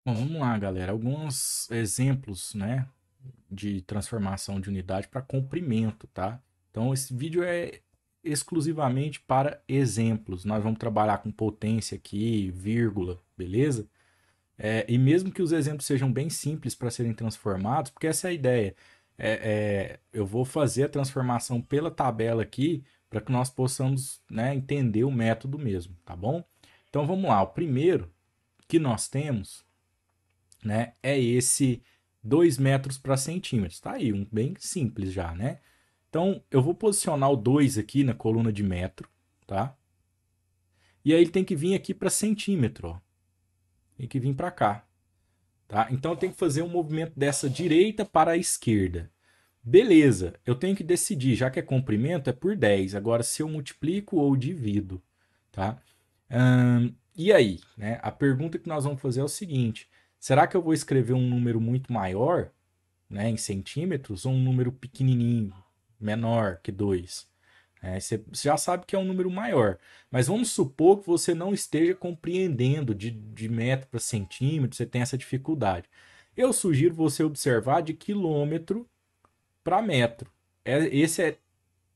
Bom, vamos lá, galera. Alguns exemplos, né, de transformação de unidade para comprimento, tá? Então, esse vídeo é exclusivamente para exemplos. Nós vamos trabalhar com potência aqui, vírgula, beleza? E mesmo que os exemplos sejam bem simples para serem transformados, porque essa é a ideia. Eu vou fazer a transformação pela tabela aqui para que nós possamos, né, entender o método mesmo, tá bom? Então, vamos lá. O primeiro que nós temos, né, é esse 2 metros para centímetros. Tá aí, um bem simples já, né? Então, eu vou posicionar o 2 aqui na coluna de metro, tá? E aí ele tem que vir aqui para centímetro, ó. Tem que vir para cá, tá? Então, eu tenho que fazer um movimento dessa direita para a esquerda. Beleza, eu tenho que decidir, já que é comprimento, é por 10. Agora, se eu multiplico ou divido, tá? E aí, né? A pergunta que nós vamos fazer é o seguinte: será que eu vou escrever um número muito maior, né, em centímetros, ou um número pequenininho, menor que 2? Você já sabe que é um número maior, mas vamos supor que você não esteja compreendendo de metro para centímetro, você tem essa dificuldade. Eu sugiro você observar de quilômetro para metro. Esse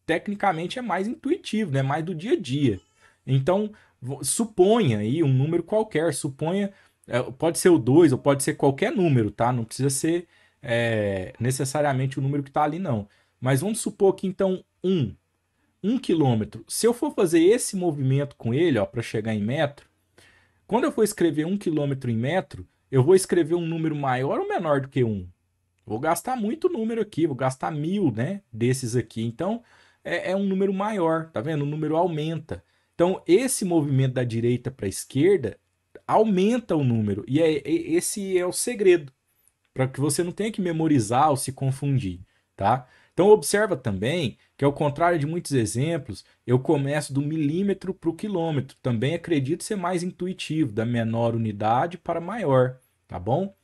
tecnicamente é mais intuitivo, né? Mais do dia a dia. Então, suponha aí um número qualquer, suponha, pode ser o 2 ou pode ser qualquer número, tá? Não precisa ser necessariamente o número que está ali, não. Mas vamos supor que então 1 quilômetro. Se eu for fazer esse movimento com ele, ó, para chegar em metro, quando eu for escrever 1 quilômetro em metro, eu vou escrever um número maior ou menor do que 1? Vou gastar muito número aqui, vou gastar 1000, né? Desses aqui. Então, é um número maior, tá vendo? O número aumenta. Então, esse movimento da direita para a esquerda aumenta o número. E esse é o segredo, para que você não tenha que memorizar ou se confundir, tá? Então, observa também que, ao contrário de muitos exemplos, eu começo do milímetro para o quilômetro. Também acredito ser mais intuitivo, da menor unidade para maior, tá bom?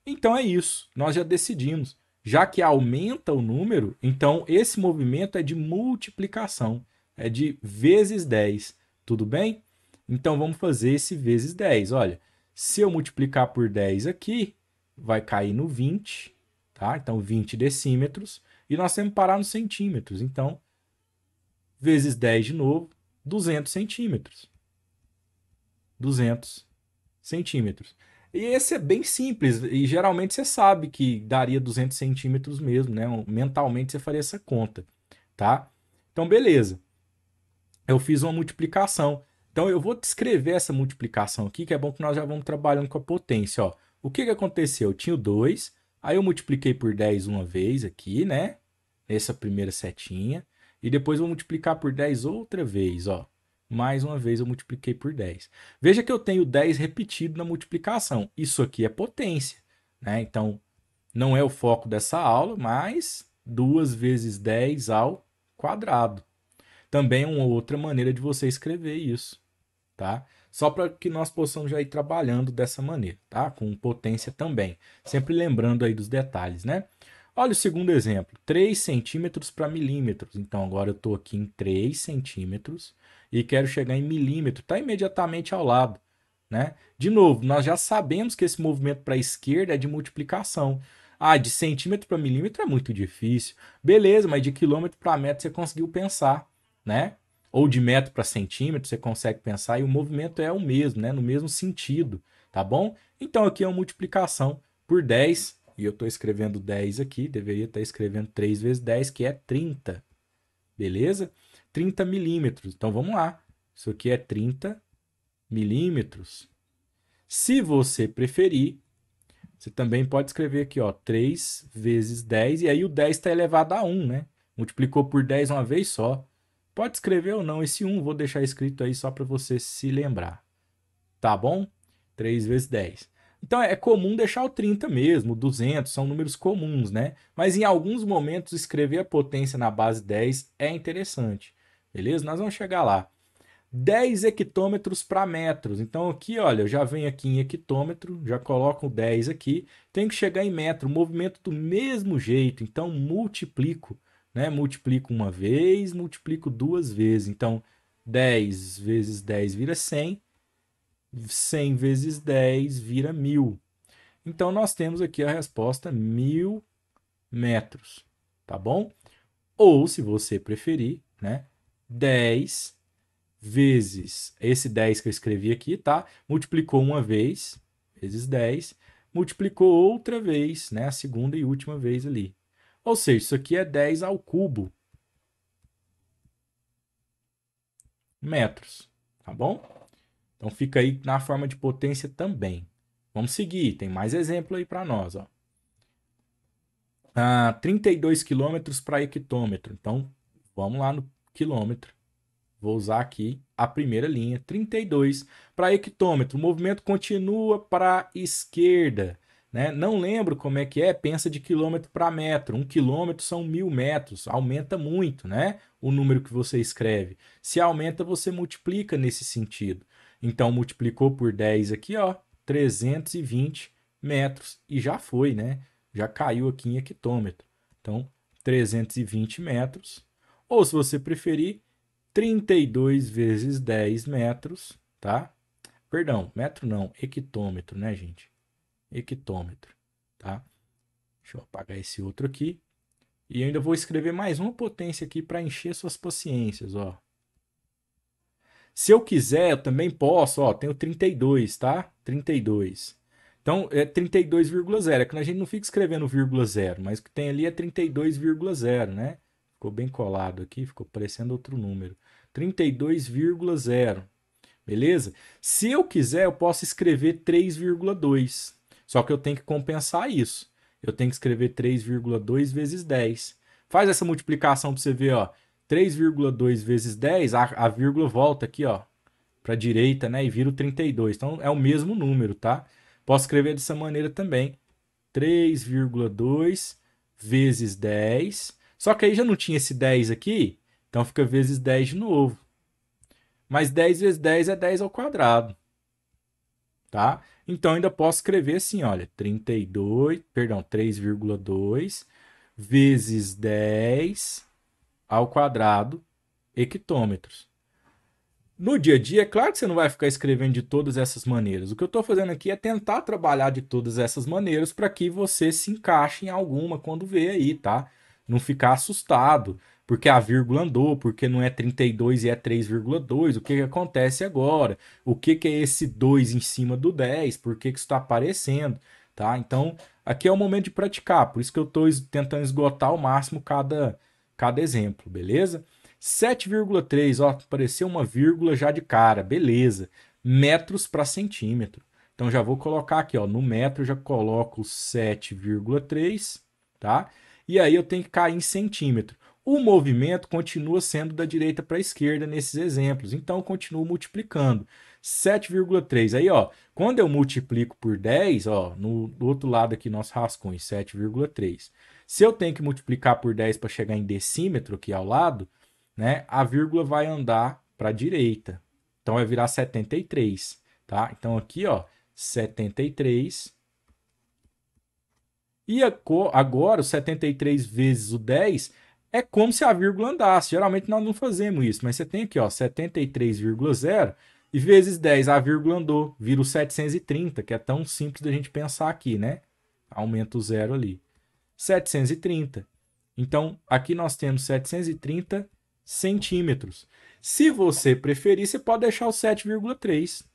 Então é isso, nós já decidimos. Já que aumenta o número, então esse movimento é de multiplicação, é de vezes 10, tudo bem? Então vamos fazer esse vezes 10. Olha, se eu multiplicar por 10 aqui, vai cair no 20, tá? Então 20 decímetros, e nós temos que parar nos centímetros. Então, vezes 10 de novo, 200 centímetros. 200 centímetros. E esse é bem simples, e geralmente você sabe que daria 200 centímetros mesmo, né? Mentalmente você faria essa conta, tá? Então, beleza. Eu fiz uma multiplicação. Então, eu vou descrever essa multiplicação aqui, que é bom que nós já vamos trabalhando com a potência, ó. O que que aconteceu? Eu tinha o 2, aí eu multipliquei por 10 uma vez aqui, né? Essa primeira setinha. E depois eu vou multiplicar por 10 outra vez, ó. Mais uma vez eu multipliquei por 10. Veja que eu tenho 10 repetido na multiplicação. Isso aqui é potência, né? Então, não é o foco dessa aula, mas 2 vezes 10 ao quadrado. Também é uma outra maneira de você escrever isso, tá? Só para que nós possamos já ir trabalhando dessa maneira, tá? Com potência também. Sempre lembrando aí dos detalhes, né? Olha o segundo exemplo, 3 centímetros para milímetros. Então agora eu estou aqui em 3 centímetros e quero chegar em milímetro, está imediatamente ao lado, né? De novo, nós já sabemos que esse movimento para a esquerda é de multiplicação. Ah, de centímetro para milímetro é muito difícil. Beleza, mas de quilômetro para metro você conseguiu pensar, né? Ou de metro para centímetro você consegue pensar e o movimento é o mesmo, né? No mesmo sentido, tá bom? Então aqui é uma multiplicação por 10 e eu estou escrevendo 10 aqui, deveria estar escrevendo 3 vezes 10, que é 30, beleza? 30 milímetros. Então vamos lá. Isso aqui é 30 milímetros. Se você preferir, você também pode escrever aqui, ó, 3 vezes 10, e aí o 10 está elevado a 1, né? Multiplicou por 10 uma vez só. Pode escrever ou não esse 1, vou deixar escrito aí só para você se lembrar. Tá bom? 3 vezes 10. Então é comum deixar o 30 mesmo, o 200, são números comuns, né? Mas em alguns momentos escrever a potência na base 10 é interessante. Beleza? Nós vamos chegar lá. 10 hectômetros para metros. Então aqui, olha, eu já venho aqui em hectômetro, já coloco 10 aqui, tenho que chegar em metro, movimento do mesmo jeito, então multiplico, né? Multiplico uma vez, multiplico duas vezes. Então 10 vezes 10 vira 100, 100 vezes 10 vira 1000. Então, nós temos aqui a resposta 1.000 metros, tá bom? Ou, se você preferir, né, 10 vezes esse 10 que eu escrevi aqui, tá? Multiplicou uma vez, vezes 10, multiplicou outra vez, né? A segunda e última vez ali. Ou seja, isso aqui é 10 ao cubo metros, tá bom? Então fica aí na forma de potência também. Vamos seguir, tem mais exemplo aí para nós, ó. 32 quilômetros para hectômetro. Então, vamos lá no quilômetro. Vou usar aqui a primeira linha, 32 para hectômetro. O movimento continua para a esquerda, né? Não lembro como é que é, pensa de quilômetro para metro. 1 quilômetro são 1.000 metros, aumenta muito, né? O número que você escreve. Se aumenta, você multiplica nesse sentido. Então, multiplicou por 10 aqui, ó, 320 metros e já foi, né? Já caiu aqui em hectômetro. Então, 320 metros. Ou, se você preferir, 32 vezes 10 metros, tá? Perdão, metro não, hectômetro, né, gente? Hectômetro, tá? Deixa eu apagar esse outro aqui. E ainda vou escrever mais uma potência aqui para encher suas paciências, ó. Se eu quiser, eu também posso, ó, tenho 32, tá? 32. Então, é 32,0. É que a gente não fica escrevendo vírgula zero, mas o que tem ali é 32,0, né? Ficou bem colado aqui, ficou parecendo outro número. 32,0. Beleza? Se eu quiser, eu posso escrever 3,2. Só que eu tenho que compensar isso. Eu tenho que escrever 3,2 vezes 10. Faz essa multiplicação para você ver, ó. 3,2 vezes 10, a vírgula volta aqui, ó, para a direita, né, e vira o 32. Então é o mesmo número, tá? Posso escrever dessa maneira também. 3,2 vezes 10. Só que aí já não tinha esse 10 aqui, então fica vezes 10 de novo. Mas 10 vezes 10 é 10 ao quadrado, tá? Então ainda posso escrever assim, olha, 3,2 vezes 10 ao quadrado hectômetros. No dia a dia, é claro que você não vai ficar escrevendo de todas essas maneiras. O que eu estou fazendo aqui é tentar trabalhar de todas essas maneiras para que você se encaixe em alguma quando vê aí, tá? Não ficar assustado, porque a vírgula andou, porque não é 32 e é 3,2. O que, que acontece agora? O que, que é esse 2 em cima do 10? Por que, que isso está aparecendo? Tá? Então, aqui é o momento de praticar. Por isso que eu estou tentando esgotar ao máximo cada exemplo, beleza? 7,3, ó, apareceu uma vírgula já de cara, beleza. Metros para centímetro. Então já vou colocar aqui, ó, no metro eu já coloco 7,3, tá? E aí eu tenho que cair em centímetro. O movimento continua sendo da direita para a esquerda nesses exemplos, então eu continuo multiplicando. 7,3. Aí, ó, quando eu multiplico por 10, ó, do outro lado aqui, nosso rascunho, 7,3. Se eu tenho que multiplicar por 10 para chegar em decímetro aqui ao lado, né, a vírgula vai andar para a direita. Então vai virar 73, tá? Então aqui, ó, 73. E agora o 73 vezes o 10 é como se a vírgula andasse. Geralmente nós não fazemos isso, mas você tem aqui, ó, 73,0 e vezes 10, a vírgula andou, vira o 730, que é tão simples da gente pensar aqui, né? Aumenta o zero ali. 730. Então, aqui nós temos 730 centímetros. Se você preferir, você pode deixar o 7,3.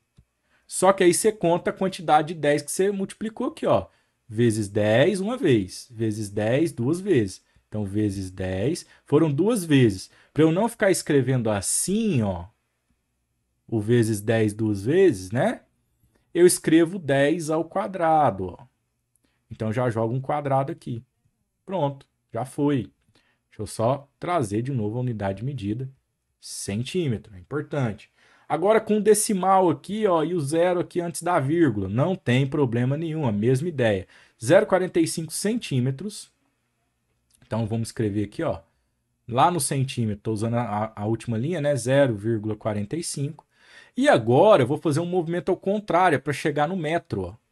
Só que aí você conta a quantidade de 10 que você multiplicou aqui, ó. Vezes 10 uma vez, vezes 10 duas vezes. Então, vezes 10 foram duas vezes. Para eu não ficar escrevendo assim, ó, o vezes 10 duas vezes, né? Eu escrevo 10 ao quadrado, ó. Então, já jogo um quadrado aqui. Pronto, já foi. Deixa eu só trazer de novo a unidade de medida. Centímetro, é importante. Agora com o decimal aqui, ó, e o zero aqui antes da vírgula, não tem problema nenhum, a mesma ideia. 0,45 centímetros. Então vamos escrever aqui, ó, lá no centímetro, estou usando a última linha, né, 0,45. E agora eu vou fazer um movimento ao contrário, para chegar no metro, ó.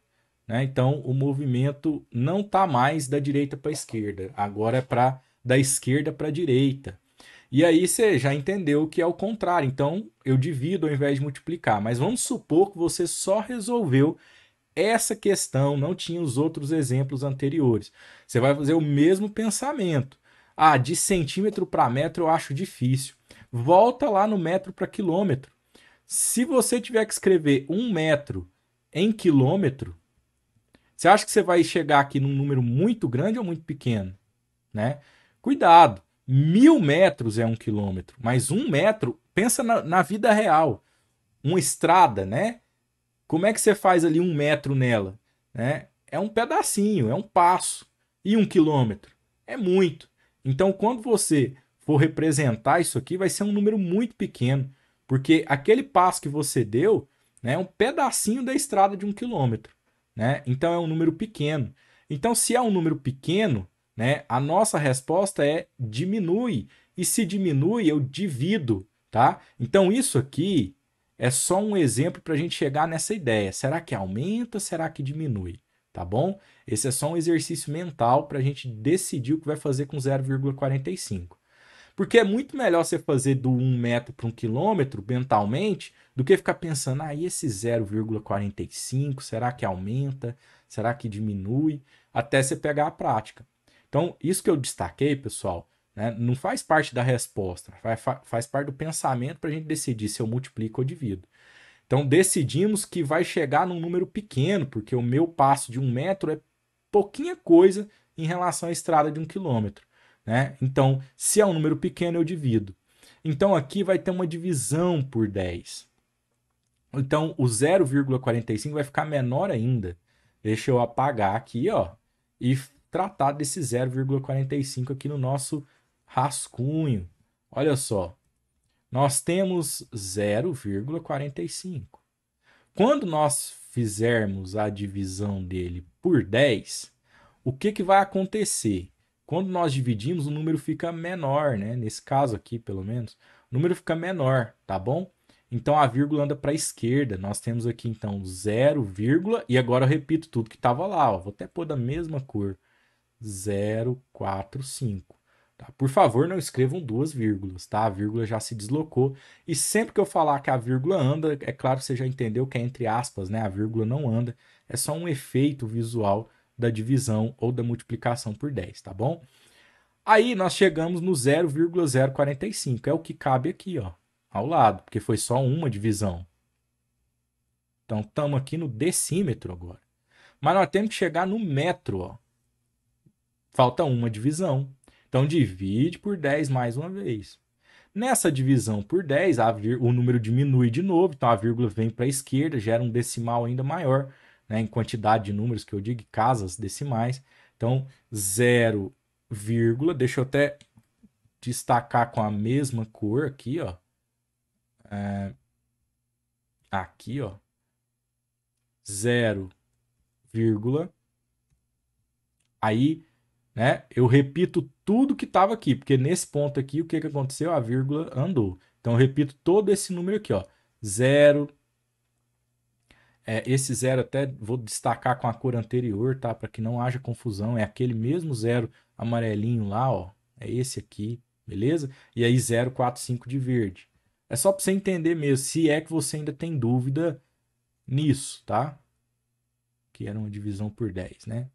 Né? Então o movimento não está mais da direita para a esquerda, agora é da esquerda para a direita. E aí você já entendeu que é o contrário. Então eu divido ao invés de multiplicar. Mas vamos supor que você só resolveu essa questão, não tinha os outros exemplos anteriores. Você vai fazer o mesmo pensamento. Ah, de centímetro para metro eu acho difícil. Volta lá no metro para quilômetro. Se você tiver que escrever 1 metro em quilômetro, você acha que você vai chegar aqui num número muito grande ou muito pequeno? Né? Cuidado, 1.000 metros é 1 quilômetro, mas 1 metro, pensa na vida real. Uma estrada, né? Como é que você faz ali 1 metro nela? Né? É um pedacinho, é um passo. E 1 quilômetro? É muito. Então, quando você for representar isso aqui, vai ser um número muito pequeno, porque aquele passo que você deu, né, é um pedacinho da estrada de 1 quilômetro. Né? Então, é um número pequeno. Então, se é um número pequeno, né, a nossa resposta é diminui. E se diminui, eu divido. Tá? Então, isso aqui é só um exemplo para a gente chegar nessa ideia. Será que aumenta? Será que diminui? Tá bom? Esse é só um exercício mental para a gente decidir o que vai fazer com 0,45. Porque é muito melhor você fazer do 1 metro para 1 quilômetro mentalmente do que ficar pensando, esse 0,45, será que aumenta? Será que diminui? Até você pegar a prática. Então, isso que eu destaquei, pessoal, né, não faz parte da resposta, faz parte do pensamento para a gente decidir se eu multiplico ou divido. Então, decidimos que vai chegar num número pequeno, porque o meu passo de 1 metro é pouquinha coisa em relação à estrada de 1 quilômetro. Né? Então, se é um número pequeno, eu divido. Então, aqui vai ter uma divisão por 10. Então, o 0,45 vai ficar menor ainda. Deixa eu apagar aqui, ó, e tratar desse 0,45 aqui no nosso rascunho. Olha só, nós temos 0,45. Quando nós fizermos a divisão dele por 10, o que vai acontecer? Quando nós dividimos, o número fica menor, né? Nesse caso aqui, pelo menos, o número fica menor, tá bom? Então a vírgula anda para a esquerda. Nós temos aqui então 0, e agora eu repito tudo que estava lá. Ó. Vou até pôr da mesma cor. 045. Tá? Por favor, não escrevam duas vírgulas, tá? A vírgula já se deslocou. E sempre que eu falar que a vírgula anda, é claro que você já entendeu que é entre aspas, né? A vírgula não anda. É só um efeito visual da divisão ou da multiplicação por 10, tá bom? Aí nós chegamos no 0,045. É o que cabe aqui, ó, ao lado, porque foi só uma divisão. Então estamos aqui no decímetro agora. Mas nós temos que chegar no metro, ó. Falta uma divisão. Então divide por 10 mais uma vez. Nessa divisão por 10, o número diminui de novo, então a vírgula vem para a esquerda, gera um decimal ainda maior, né, em quantidade de números que eu digo, casas decimais. Então 0, deixa eu até destacar com a mesma cor aqui, ó. Aqui, ó. 0, aí, né? Eu repito tudo que estava aqui, porque nesse ponto aqui, o que aconteceu? A vírgula andou. Então, eu repito todo esse número aqui, ó. 0. Esse 0 até vou destacar com a cor anterior, tá? Para que não haja confusão. É aquele mesmo 0 amarelinho lá, ó. É esse aqui, beleza? E aí 0,45 de verde. É só para você entender mesmo, se é que você ainda tem dúvida nisso, tá? Que era uma divisão por 10, né?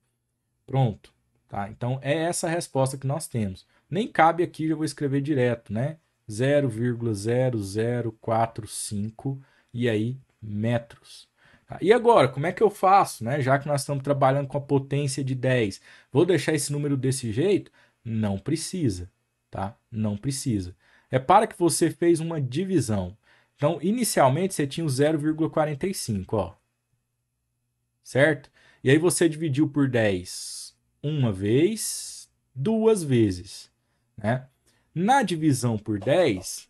Pronto. Tá? Então, é essa a resposta que nós temos. Nem cabe aqui, já vou escrever direto, né? 0,0045 e aí metros. Tá? E agora, como é que eu faço, né? Já que nós estamos trabalhando com a potência de 10, vou deixar esse número desse jeito? Não precisa, tá? Não precisa. Repara que você fez uma divisão. Então, inicialmente, você tinha o 0,45, ó. Certo? E aí você dividiu por 10 uma vez, duas vezes. Né? Na divisão por 10,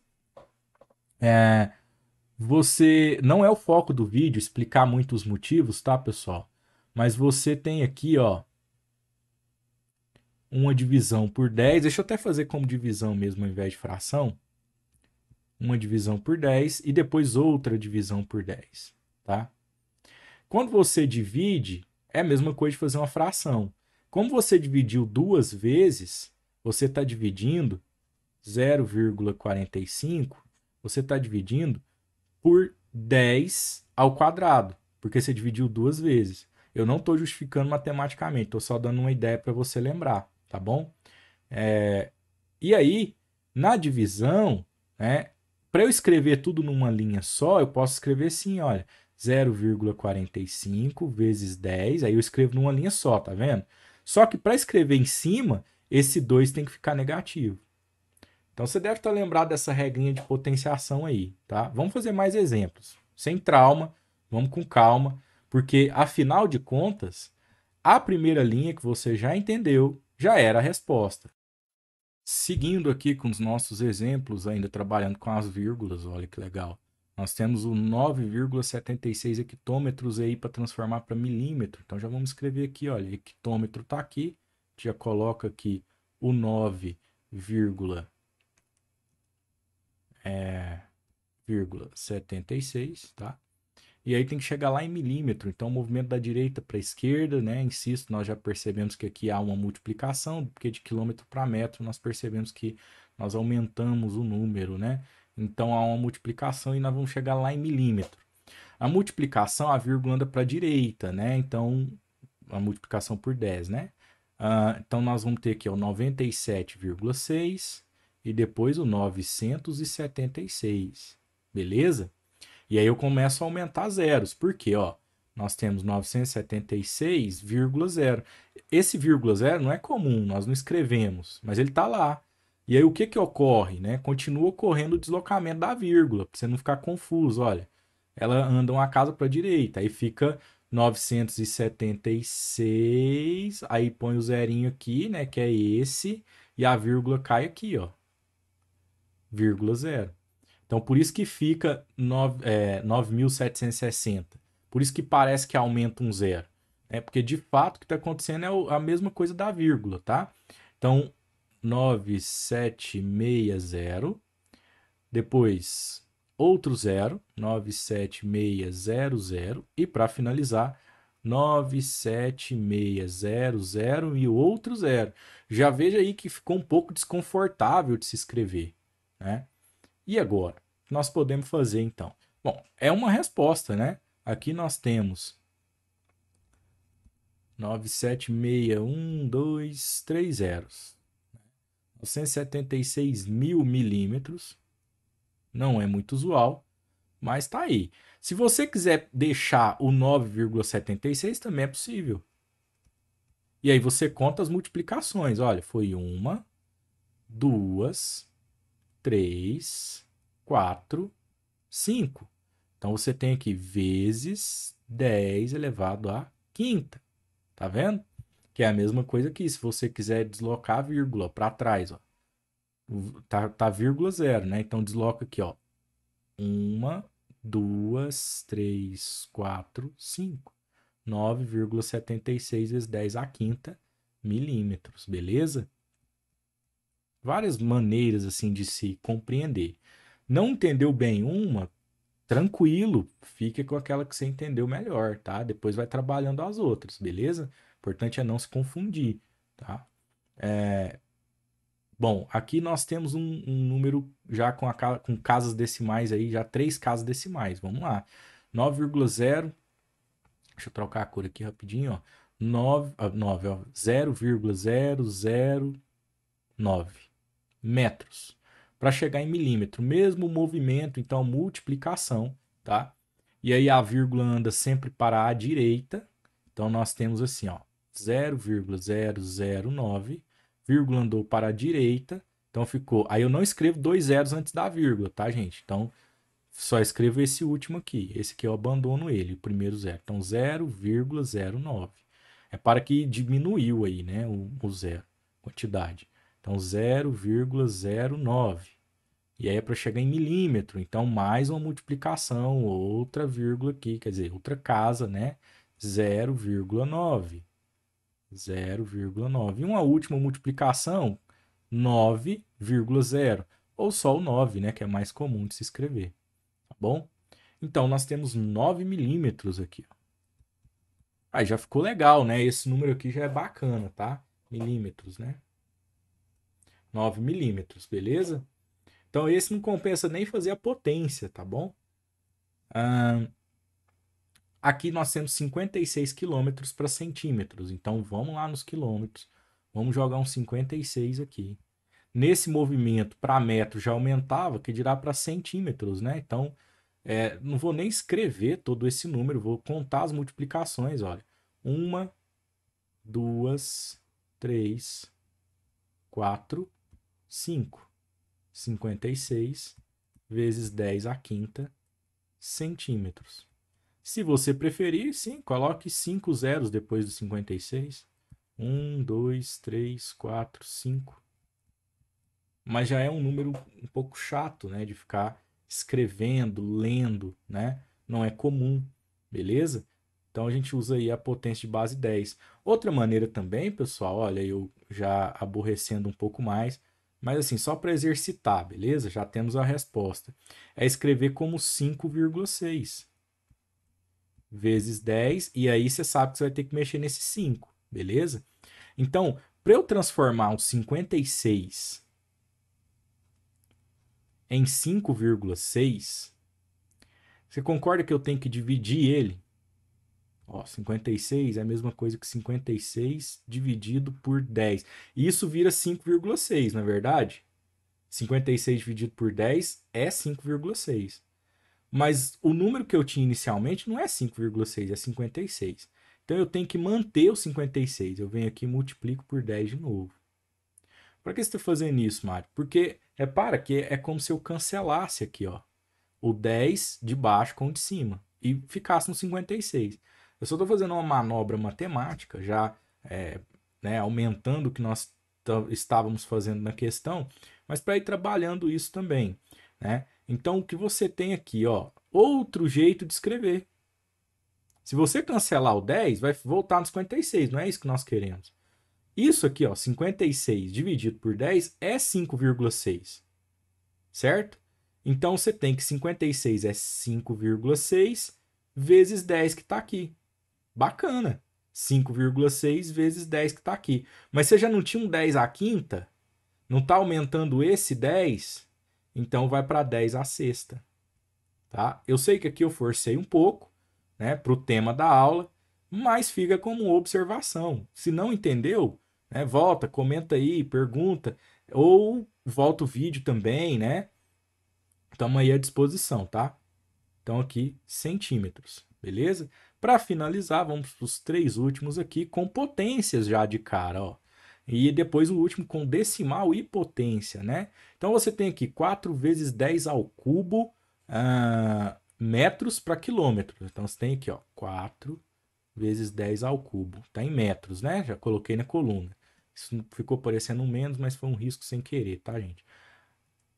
você não é o foco do vídeo explicar muito os motivos, tá, pessoal? Mas você tem aqui, ó, uma divisão por 10. Deixa eu até fazer como divisão mesmo ao invés de fração. Uma divisão por 10 e depois outra divisão por 10, tá? Quando você divide, é a mesma coisa de fazer uma fração. Como você dividiu duas vezes, você está dividindo 0,45, você está dividindo por 10 ao quadrado. porque você dividiu duas vezes. Eu não estou justificando matematicamente, estou só dando uma ideia para você lembrar, tá bom? E aí, na divisão, né, para eu escrever tudo numa linha só, eu posso escrever assim, olha, 0,45 vezes 10, aí eu escrevo numa linha só, tá vendo? Só que para escrever em cima, esse 2 tem que ficar negativo. Então você deve estar lembrado dessa regrinha de potenciação aí, tá? Vamos fazer mais exemplos. Sem trauma, vamos com calma, porque afinal de contas, a primeira linha que você já entendeu já era a resposta. Seguindo aqui com os nossos exemplos, ainda trabalhando com as vírgulas, olha que legal. Nós temos o 9,76 hectômetros aí para transformar para milímetro. Então já vamos escrever aqui, olha, hectômetro está aqui, já coloca aqui o 9,76, tá? E aí tem que chegar lá em milímetro. Então, o movimento da direita para a esquerda, né? Insisto, nós já percebemos que aqui há uma multiplicação, porque de quilômetro para metro nós percebemos que nós aumentamos o número, né? Então, há uma multiplicação e nós vamos chegar lá em milímetro. A multiplicação, a vírgula anda para a direita, né? Então, a multiplicação por 10, né? Então, nós vamos ter aqui o 97,6 e depois o 976, beleza? E aí eu começo a aumentar zeros. Por quê? Ó, nós temos 976,0. Esse vírgula zero não é comum, nós não escrevemos, mas ele está lá. E aí o que ocorre? Né? Continua ocorrendo o deslocamento da vírgula, para você não ficar confuso. Olha, ela anda uma casa para a direita, aí fica 976, aí põe o zerinho aqui, né, que é esse, e a vírgula cai aqui, ó, vírgula zero. Então, por isso que fica 9.760. Por isso que parece que aumenta um zero. Né? Porque, de fato, o que está acontecendo é a mesma coisa da vírgula, tá? Então, 9.760. Depois, outro zero, 9.7600. E, para finalizar, 9.7600 e o outro zero. Já veja aí que ficou um pouco desconfortável de se escrever, né? E agora? O que nós podemos fazer então? Bom, é uma resposta, né? Aqui nós temos 97612 zeros. 976 mil milímetros. Não é muito usual, mas tá aí. Se você quiser deixar o 9,76 também é possível. E aí você conta as multiplicações. Olha, foi uma, duas, três, quatro, 5. Então você tem aqui vezes 10 elevado à quinta. Tá vendo? Que é a mesma coisa aqui. Se você quiser deslocar a vírgula para trás, ó, tá vírgula zero, né? Então desloca aqui, ó. 1, 2, 3, 4, 5. 9,76 vezes 10 à quinta milímetros, beleza? Várias maneiras assim de se compreender. Não entendeu bem uma? Tranquilo, fique com aquela que você entendeu melhor, tá? Depois vai trabalhando as outras, beleza? O importante é não se confundir, tá? Bom, aqui nós temos um número já com casas decimais aí, já 3 casas decimais. Vamos lá. 9,0. Deixa eu trocar a cor aqui rapidinho, ó. 9, ó, 0,0009 metros para chegar em milímetro. Mesmo movimento, então multiplicação, tá? E aí a vírgula anda sempre para a direita. Então nós temos assim, ó, 0,009, vírgula andou para a direita. Então ficou. Aí eu não escrevo dois zeros antes da vírgula, tá, gente? Então só escrevo esse último aqui. Esse aqui eu abandono ele, o primeiro zero. Então 0,09. É para que diminuiu aí, né, o zero, quantidade. Então 0,09. E aí é para chegar em milímetro. Então mais uma multiplicação, outra vírgula aqui, quer dizer, outra casa, né? 0,9. 0,9. E uma última multiplicação, 9,0. Ou só o 9, né? Que é mais comum de se escrever. Tá bom? Então, nós temos 9 milímetros aqui. Aí já ficou legal, né? Esse número aqui já é bacana, tá? Milímetros, né? 9 milímetros, beleza? Então, esse não compensa nem fazer a potência, tá bom? Aqui nós temos 56 quilômetros para centímetros. Então vamos lá nos quilômetros. Vamos jogar um 56 aqui. Nesse movimento, para metro já aumentava, que dirá para centímetros, né? Então, não vou nem escrever todo esse número, vou contar as multiplicações, olha. 1, 2, 3, 4, 5. 56 vezes 10 à quinta centímetros. Se você preferir, sim, coloque 5 zeros depois do 56. 1, 2, 3, 4, 5. Mas já é um número um pouco chato, né? De ficar escrevendo, lendo, né? Não é comum, beleza? Então a gente usa aí a potência de base 10. Outra maneira também, pessoal, olha, eu já aborrecendo um pouco mais, mas assim, só para exercitar, beleza? Já temos a resposta. É escrever como 5,6 vezes 10, e aí você sabe que você vai ter que mexer nesse 5, beleza? Então, para eu transformar um 56 em 5,6, você concorda que eu tenho que dividir ele? Ó, 56 é a mesma coisa que 56 dividido por 10. Isso vira 5,6, não é verdade? 56 dividido por 10 é 5,6. Mas o número que eu tinha inicialmente não é 5,6, é 56. Então eu tenho que manter o 56. Eu venho aqui e multiplico por 10 de novo. Para que você está fazendo isso, Mário? Porque repara que é como se eu cancelasse aqui, ó, o 10 de baixo com o de cima e ficasse no 56. Eu só estou fazendo uma manobra matemática, já né, aumentando o que nós estávamos fazendo na questão, mas para ir trabalhando isso também, né? Então o que você tem aqui, ó, outro jeito de escrever. Se você cancelar o 10, vai voltar no 56, não é isso que nós queremos. Isso aqui, ó, 56 dividido por 10 é 5,6, certo? Então você tem que 56 é 5,6 vezes 10 que está aqui. Bacana. 5,6 vezes 10 que está aqui. Mas você já não tinha um 10 à quinta? Não está aumentando esse 10? Então vai para 10 à sexta. Tá? Eu sei que aqui eu forcei um pouco, né, para o tema da aula, mas fica como observação. Se não entendeu, né, volta, comenta aí, pergunta, ou volta o vídeo também, né? Estamos aí à disposição, tá? Então aqui, centímetros, beleza? Para finalizar, vamos para os 3 últimos aqui com potências já de cara, ó. E depois o último com decimal e potência, né? Então você tem aqui 4 vezes 10 ao cubo metros para quilômetro. Então você tem aqui, ó, 4 vezes 10 ao cubo. Tá em metros, né? Já coloquei na coluna. Isso ficou parecendo um menos, mas foi um risco sem querer, tá, gente?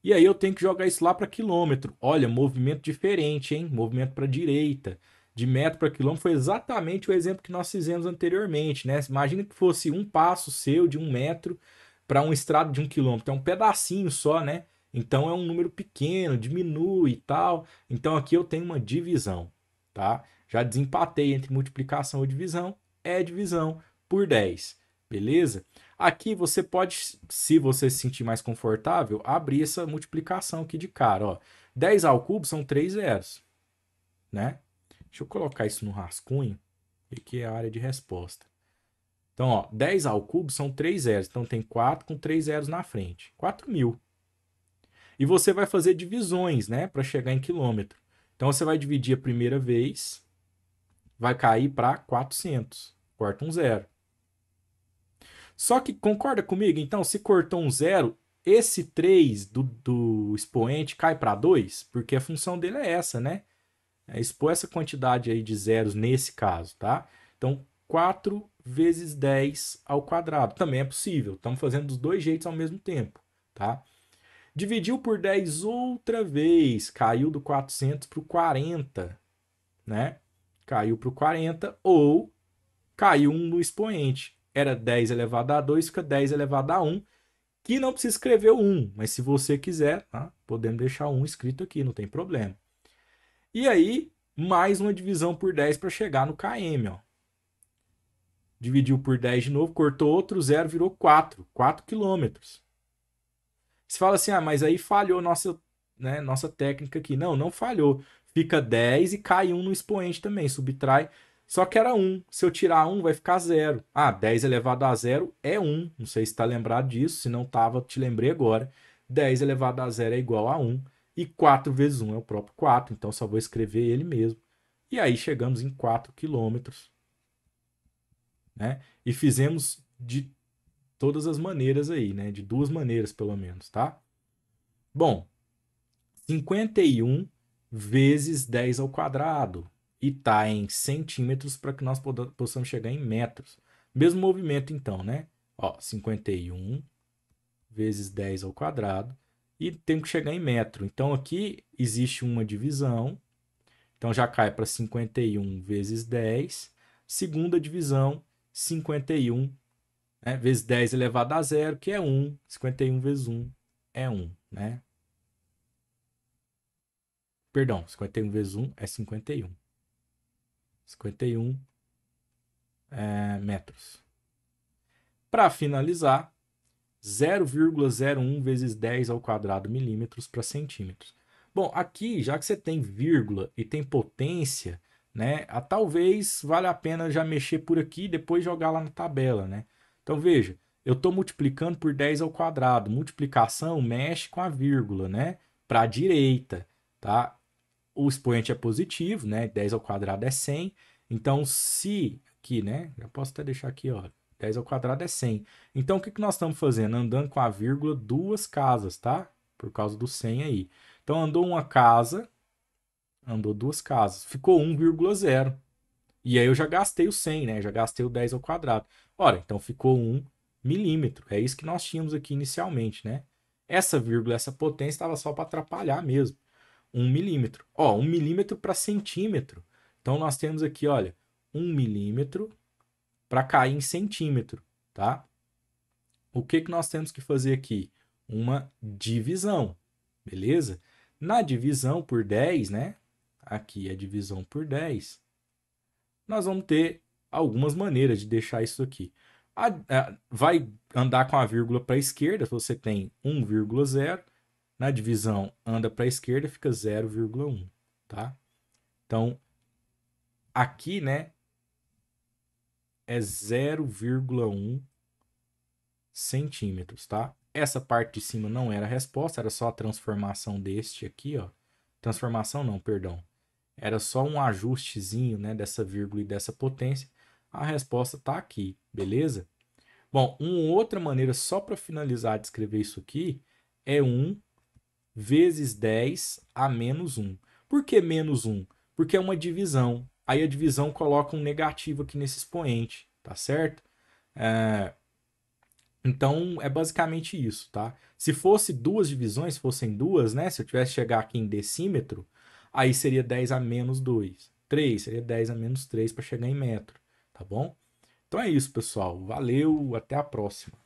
E aí eu tenho que jogar isso lá para quilômetro. Olha, movimento diferente, hein? Movimento para direita. De metro para quilômetro foi exatamente o exemplo que nós fizemos anteriormente, né? Imagina que fosse um passo seu de 1 metro para um estrado de 1 quilômetro. É um pedacinho só, né? Então é um número pequeno, diminui e tal. Então aqui eu tenho uma divisão, tá? Já desempatei entre multiplicação e divisão. É divisão por 10, beleza? Aqui você pode, se você se sentir mais confortável, abrir essa multiplicação aqui de cara, ó. 10 ao cubo são 3 zeros, né? Deixa eu colocar isso no rascunho, que é a área de resposta. Então, ó, 10 ao cubo são 3 zeros. Então tem 4 com 3 zeros na frente. 4.000. E você vai fazer divisões, né, para chegar em quilômetro. Então você vai dividir a primeira vez, vai cair para 400. Corta um zero. Só que concorda comigo? Então, se cortou um zero, esse 3 do expoente cai para 2, porque a função dele é essa, né? É expor essa quantidade aí de zeros nesse caso, tá? Então, 4 vezes 10 ao quadrado. Também é possível. Estamos fazendo dos dois jeitos ao mesmo tempo, tá? Dividiu por 10 outra vez. Caiu do 400 para o 40, né? Caiu para o 40 ou caiu um no expoente. Era 10 elevado a 2, fica 10 elevado a 1, que não precisa escrever o 1, mas se você quiser, tá? Podemos deixar o 1 escrito aqui, não tem problema. E aí, mais uma divisão por 10 para chegar no km, ó. Dividiu por 10 de novo, cortou outro zero, virou 4 quilômetros. Você fala assim, mas aí falhou nossa técnica aqui. Não, não falhou. fica 10 e cai 1 no expoente também, subtrai. Só que era 1. Se eu tirar 1, vai ficar 0. Ah, 10 elevado a 0 é 1. Não sei se está lembrado disso. Se não estava, te lembrei agora. 10 elevado a 0 é igual a 1. E 4 vezes 1 é o próprio 4. Então, só vou escrever ele mesmo. E aí, chegamos em 4 quilômetros. Né? E fizemos de todas as maneiras aí, né? De duas maneiras, pelo menos, tá? Bom, 51 vezes 10 ao quadrado. E está em centímetros para que nós possamos chegar em metros. Mesmo movimento, então, né? Ó, 51 vezes 10 ao quadrado. E temos que chegar em metro. Então, aqui existe uma divisão. Então, já cai para 51 vezes 10. Segunda divisão, 51, né, vezes 10 elevado a 0, que é 1. 51 vezes 1 é 1, né? Perdão, 51 vezes 1 é 51. 51 metros. Para finalizar, 0,01 vezes 10 ao quadrado milímetros para centímetros. Bom, aqui, já que você tem vírgula e tem potência, né, talvez valha a pena já mexer por aqui e depois jogar lá na tabela, né? Então, veja, eu estou multiplicando por 10 ao quadrado. Multiplicação mexe com a vírgula, né? Para a direita, tá? O expoente é positivo, né? 10 ao quadrado é 100. Então, se aqui, né? Já posso até deixar aqui, ó. 10 ao quadrado é 100. Então, o que nós estamos fazendo? Andando com a vírgula duas casas, tá? Por causa do 100 aí. Então, andou uma casa, andou duas casas. Ficou 1,0. E aí eu já gastei o 100, né? Já gastei o 10 ao quadrado. Ora, então ficou 1 milímetro. É isso que nós tínhamos aqui inicialmente, né? Essa vírgula, essa potência estava só para atrapalhar mesmo. 1 milímetro. Ó, 1 milímetro para centímetro. Então, nós temos aqui, olha, 1 milímetro para cair em centímetro, tá? O que nós temos que fazer aqui? Uma divisão, beleza? Na divisão por 10, né? Aqui é divisão por 10. Nós vamos ter algumas maneiras de deixar isso aqui. Vai andar com a vírgula para a esquerda, você tem 1,0. Na divisão, anda para a esquerda, fica 0,1, tá? Então, aqui, né, é 0,1 centímetros, tá? Essa parte de cima não era a resposta, era só a transformação deste aqui, ó. Transformação não, perdão. Era só um ajustezinho, né, dessa vírgula e dessa potência. A resposta tá aqui, beleza? Bom, uma outra maneira só para finalizar de escrever isso aqui é 1 vezes 10 a menos 1. Por que menos 1? Porque é uma divisão. Aí a divisão coloca um negativo aqui nesse expoente, tá certo? Então é basicamente isso, tá? Se fosse duas divisões, fossem duas, né? Se eu tivesse chegar aqui em decímetro, aí seria 10 a menos 2. 3 seria 10 a menos 3 para chegar em metro, tá bom? Então é isso, pessoal. Valeu, até a próxima.